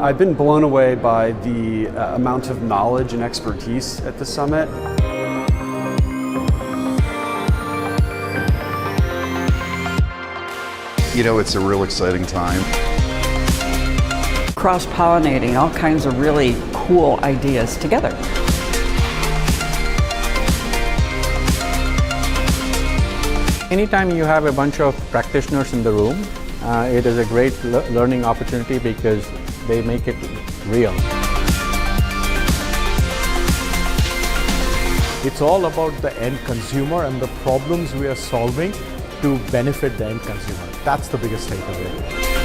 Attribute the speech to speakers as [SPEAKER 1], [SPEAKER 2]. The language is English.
[SPEAKER 1] I've been blown away by the amount of knowledge and expertise at the summit.
[SPEAKER 2] You know, it's a real exciting time.
[SPEAKER 3] Cross-pollinating all kinds of really cool ideas together.
[SPEAKER 4] Anytime you have a bunch of practitioners in the room, it is a great learning opportunity because they make it real.
[SPEAKER 5] It's all about the end consumer and the problems we are solving to benefit the end consumer. That's the biggest takeaway.